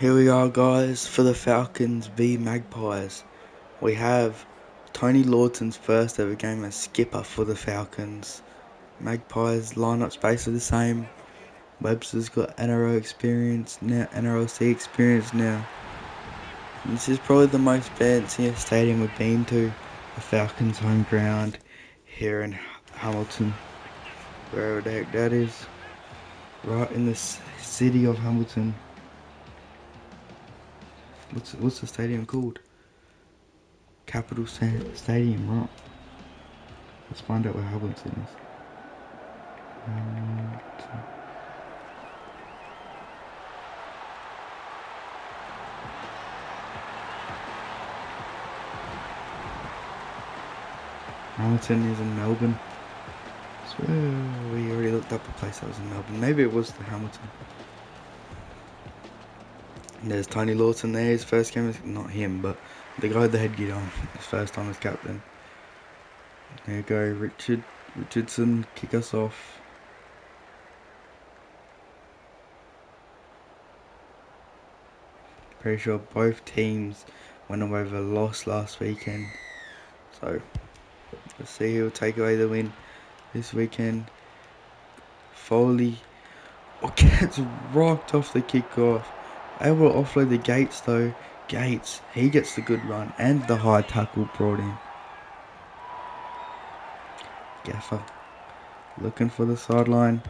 Here we are, guys, for the Falcons v Magpies. We have Tony Lawton's first ever game as skipper for the Falcons. Magpies lineup's basically the same. Webster's got NRL experience now, RRLC experience now. And this is probably the most fanciest stadium we've been to. The Falcons' home ground here in Hamilton, wherever the heck that is, right in the city of Hamilton. What's the stadium called? Capital Stadium, right? Let's find out where Hamilton is. Hamilton is in Melbourne. I swear we already looked up a place that was in Melbourne. Maybe it was the Hamilton. And there's Tony Lawton there. His first game is not him, but the guy with the headgear on. His first time as captain. There you go, Richardson, kick us off. Pretty sure both teams went away with a loss last weekend. So let's see who'll take away the win this weekend. Foley gets rocked off the kickoff. Able to offload the Gates though. Gates, he gets the good run and the high tackle brought in. Gaffer looking for the sideline.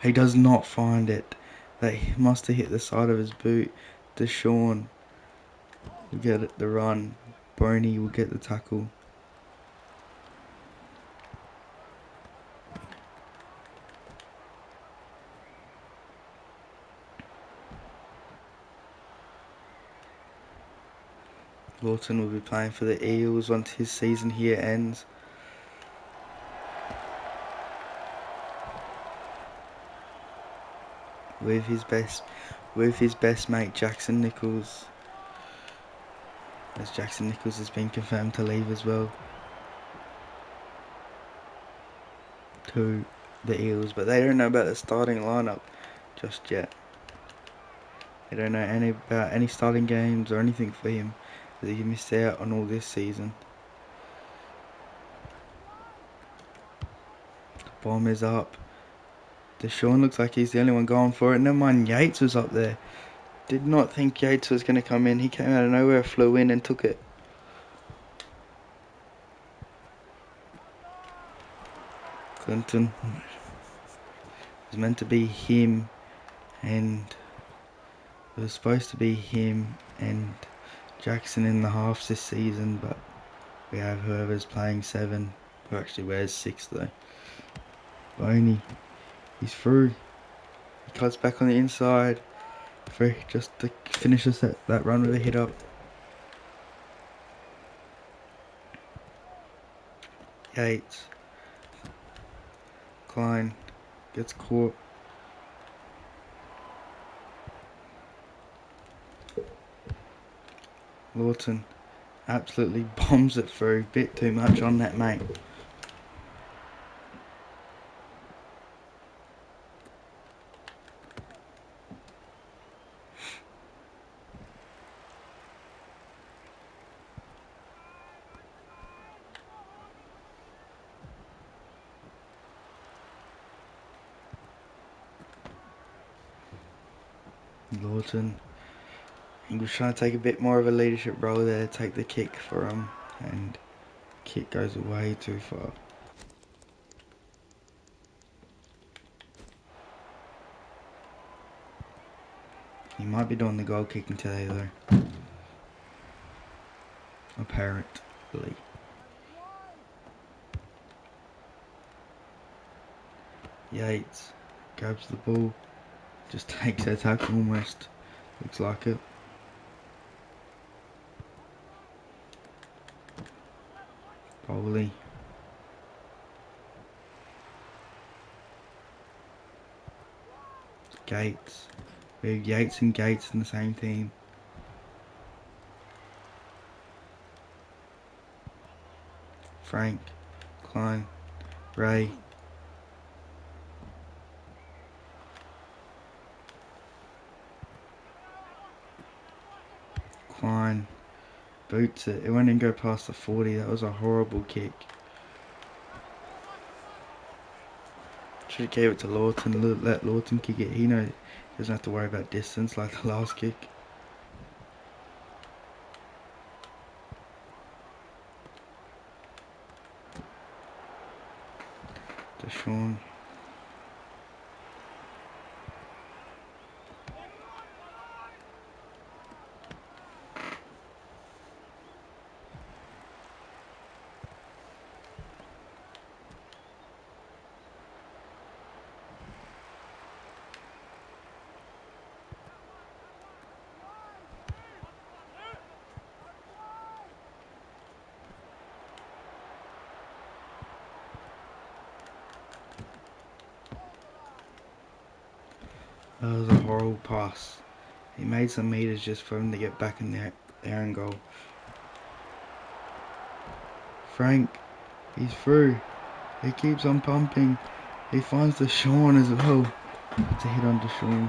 He does not find it. That must have hit the side of his boot. Deshaun will get the run. Boney will get the tackle. Lawton will be playing for the Eels once his season here ends. With his best mate Jackson Nichols. As Jackson Nichols has been confirmed to leave as well. To the Eels, but they don't know about the starting lineup just yet. They don't know about any starting games or anything for him, as he missed out on all this season. The bomb is up. Deshaun looks like he's the only one going for it. Never mind, Yates was up there. Did not think Yates was going to come in. He came out of nowhere, flew in and took it. Clinton. It was meant to be him and it was supposed to be him and Jackson in the halves this season, but we have whoever's playing 7, who actually wears 6 though. Boney, he's through. He cuts back on the inside, for just to finish us that run with a hit up. Yates, Klein gets caught. Lawton absolutely bombs it through. Bit too much on that mate. Lawton, he was trying to take a bit more of a leadership role there, take the kick for him, and kick goes way too far. He might be doing the goal kicking today though. Apparently. Yates grabs the ball, just takes that tackle almost. Looks like it. Bowley. Gates. We have Yates and Gates in the same team. Frank, Klein, Ray. fine. Boots it. It won't even go past the 40. That was a horrible kick. Should have gave it to Lawton. Let Lawton kick it. He doesn't have to worry about distance like the last kick. Deshaun. That was a horrible pass. He made some meters just for him to get back in their own goal. Frank, he's through. He keeps on pumping. He finds Deshaun as well. It's a hit on Deshaun.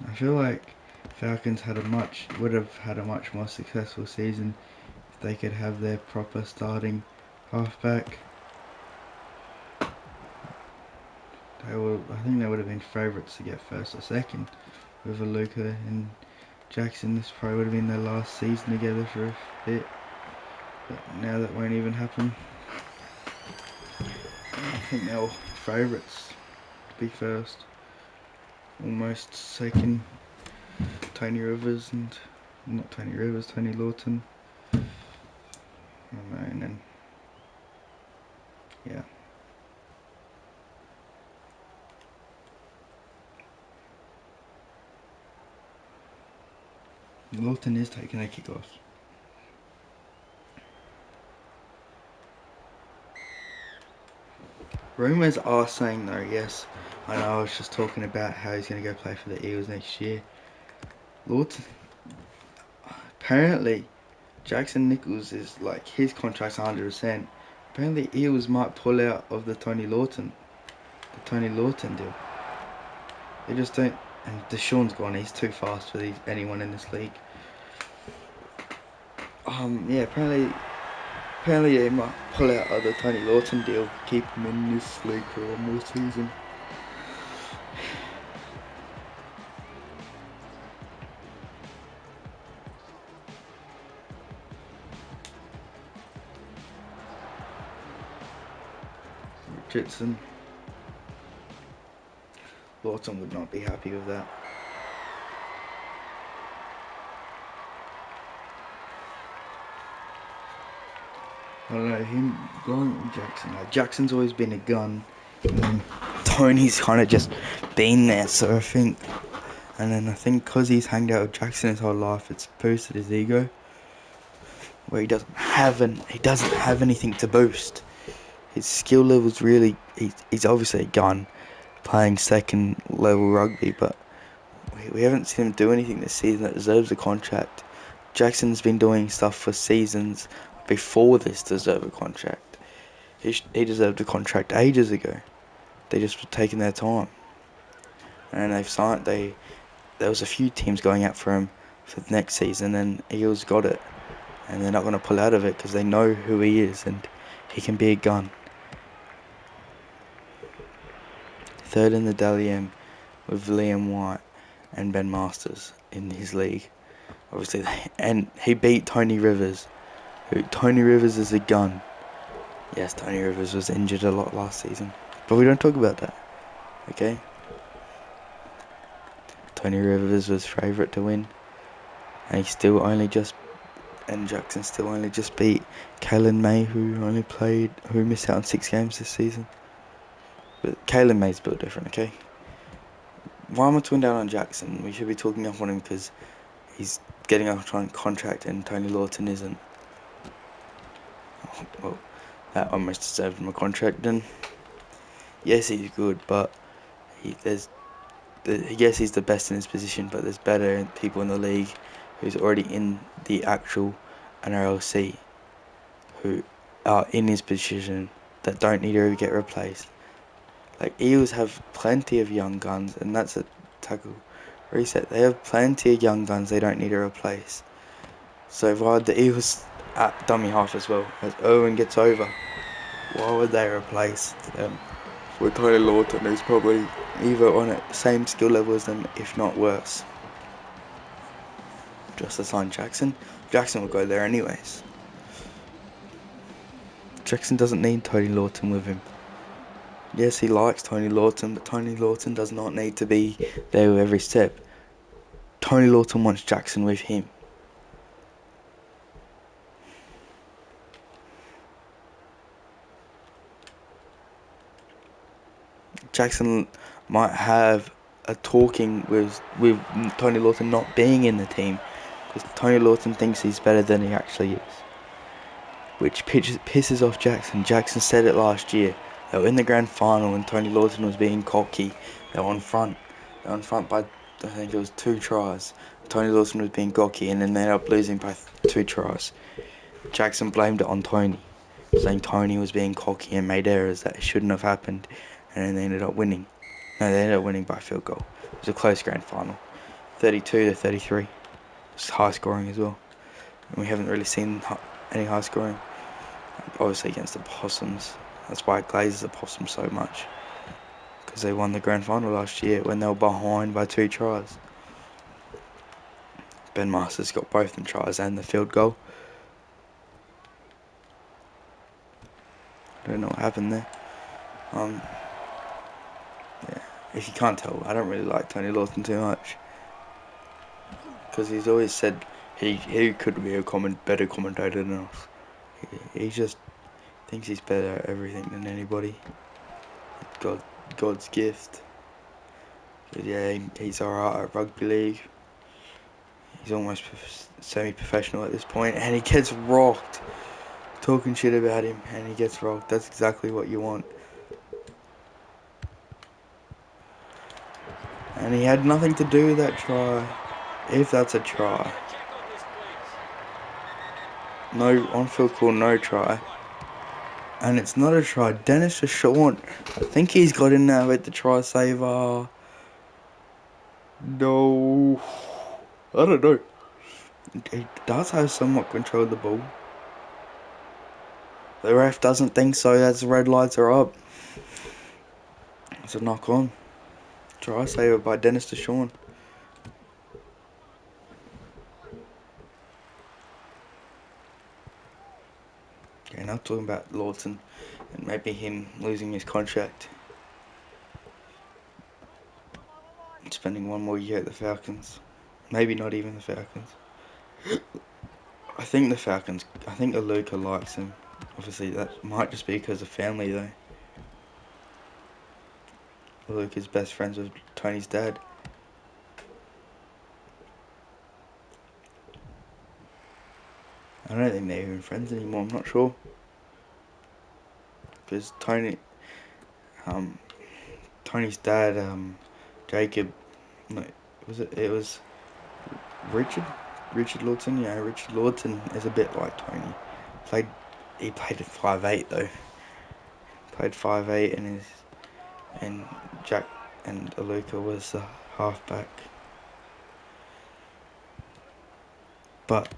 I feel like Falcons would have had a much more successful season if they could have their proper starting halfback. I think they would have been favourites to get first or second with Luca and Jackson. This probably would have been their last season together for a bit, but now that won't even happen. I think they're favourites to be first. Almost second. Tony Lawton. And then, yeah. Lawton is taking a kickoff. Rumours are saying though, yes, I know I was just talking about how he's going to go play for the Eagles next year. Lawton, apparently, Jackson Nichols is like, his contract's 100%. Apparently, Eagles might pull out of the Tony Lawton deal. They just don't. And Deshaun's gone. He's too fast for anyone in this league. Yeah. Apparently they might pull out of the Tony Lawton deal, keep him in this league for one more season. Richardson. Lawton would not be happy with that. I don't know, him going with Jackson. Like, Jackson's always been a gun. And Tony's kind of just been there, so I think. And then I think because he's hanged out with Jackson his whole life, it's boosted his ego. Where he doesn't have anything to boost. His skill level's really. He's obviously a gun, playing second level rugby, but we haven't seen him do anything this season that deserves a contract. Jackson's been doing stuff for seasons before this deserve a contract. He deserved a contract ages ago. They just were taking their time, and they've signed. There was a few teams going out for him for the next season, and Eagles got it, and they're not going to pull out of it because they know who he is and he can be a gun. Third in the Dally M with Liam White and Ben Masters in his league. Obviously, and he beat Tony Rivers. Tony Rivers is a gun. Yes, Tony Rivers was injured a lot last season, but we don't talk about that, okay? Tony Rivers was favourite to win, and Jackson still only just beat Kalen May, who missed out on 6 games this season. But Kalen May's built different, okay? Why am I talking down on Jackson? We should be talking up on him because he's getting a contract and Tony Lawton isn't. Well, that almost deserved him a contract then. Yes, he's good, but yes, he's the best in his position, but there's better people in the league who's already in the actual RRLC who are in his position that don't need to get replaced. Like, Eagles have plenty of young guns, and that's tackle. Reset. They have plenty of young guns they don't need to replace. So why the Eagles at dummy half as well? As Irwin gets over, why would they replace them with Tyler Lawton, who's probably either on the same skill level as them, if not worse? Just to sign Jackson. Jackson will go there anyways. Jackson doesn't need Tony Lawton with him. Yes, he likes Tony Lawton, but Tony Lawton does not need to be there with every step. Tony Lawton wants Jackson with him. Jackson might have a talking with Tony Lawton not being in the team, because Tony Lawton thinks he's better than he actually is, which pisses off Jackson. Jackson said it last year. They were in the grand final and Tony Lawton was being cocky. They were on front. They were on front by, I think it was 2 tries. Tony Lawton was being cocky and then they ended up losing by 2 tries. Jackson blamed it on Tony, saying Tony was being cocky and made errors that shouldn't have happened, and then they ended up winning. No, they ended up winning by field goal. It was a close grand final, 32-33. It was high scoring as well, and we haven't really seen any high scoring. Obviously against the Possums. That's why it glazes the Possums so much, because they won the grand final last year when they were behind by 2 tries. Ben Masters got both the tries and the field goal. I don't know what happened there. Yeah. If you can't tell, I don't really like Tony Lawton too much, because he's always said he could be a better commentator than us. He just thinks he's better at everything than anybody. God's gift. But yeah, he's alright at rugby league. He's almost semi-professional at this point, and he gets rocked. Talking shit about him, and he gets rocked. That's exactly what you want. And he had nothing to do with that try, if that's a try. No on-field call, no try. And it's not a try. Dennis Deshawn, I think he's got in there with the try saver. No, I don't know. He does have somewhat control of the ball. The ref doesn't think so as the red lights are up. It's a knock on. Try saver by Dennis Deshawn. Okay, now talking about Lawton and maybe him losing his contract. Spending 1 more year at the Falcons. Maybe not even the Falcons. I think Aluka likes him. Obviously that might just be because of family though. Aluka's best friends with Tony's dad. I don't think they're even friends anymore, I'm not sure. Because Tony's dad, Jacob, no, it was Richard Lawton. Yeah, Richard Lawton is a bit like Tony. He played at 5'8" though. Played 5'8" and Jack and Aluka was the halfback. But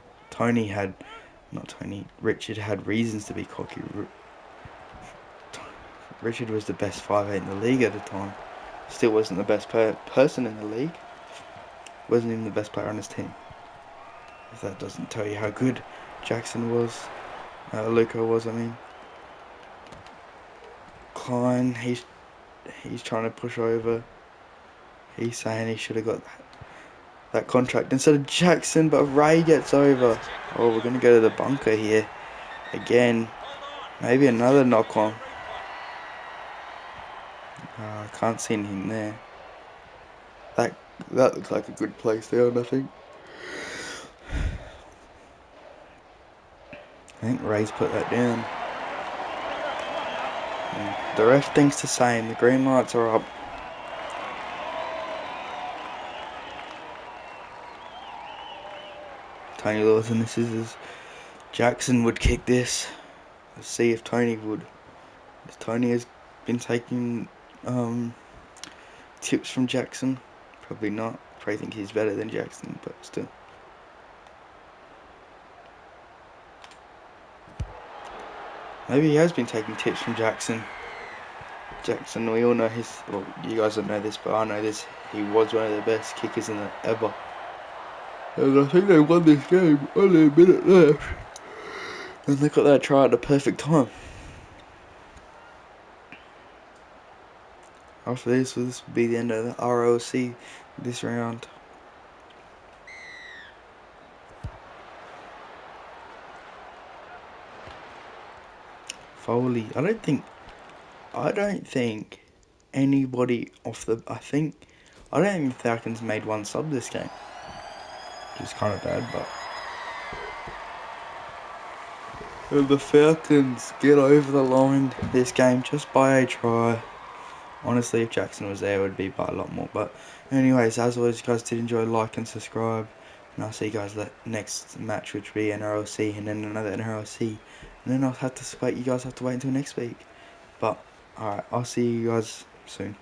Richard had reasons to be cocky. Richard was the best 5'8" in the league at the time. Still wasn't the best person in the league. Wasn't even the best player on his team. If that doesn't tell you how good Jackson was. Luca was, I mean. Klein, he's trying to push over. He's saying he should have got that contract instead of Jackson, but Ray gets over. Oh, we're going to go to the bunker here. Again. Maybe another knock on. I can't see anything there. That looks like a good place there, I think. I think Ray's put that down. And the ref thinks the same. The green lights are up. Tony Lawson, this is Jackson would kick this. Let's see if Tony would. Tony has been taking tips from Jackson Probably not. Probably think he's better than Jackson, but still. Maybe he has been taking tips from Jackson. Jackson, we all know well, you guys don't know this, but I know this. He was one of the best kickers in the ever. And I think they won this game. Only a minute left. And they got that try at the perfect time. After this will be the end of the RRLC this round. Foley. I don't think anybody off the. I don't think Falcons made one sub this game. Which is kind of bad, but. And the Falcons get over the line this game just by a try. Honestly, if Jackson was there, it would be by a lot more. But anyways, as always, you guys did enjoy, like and subscribe. And I'll see you guys next match, which will be NRLC, and then another NRLC. And then I'll have to wait. You guys have to wait until next week. But alright, I'll see you guys soon.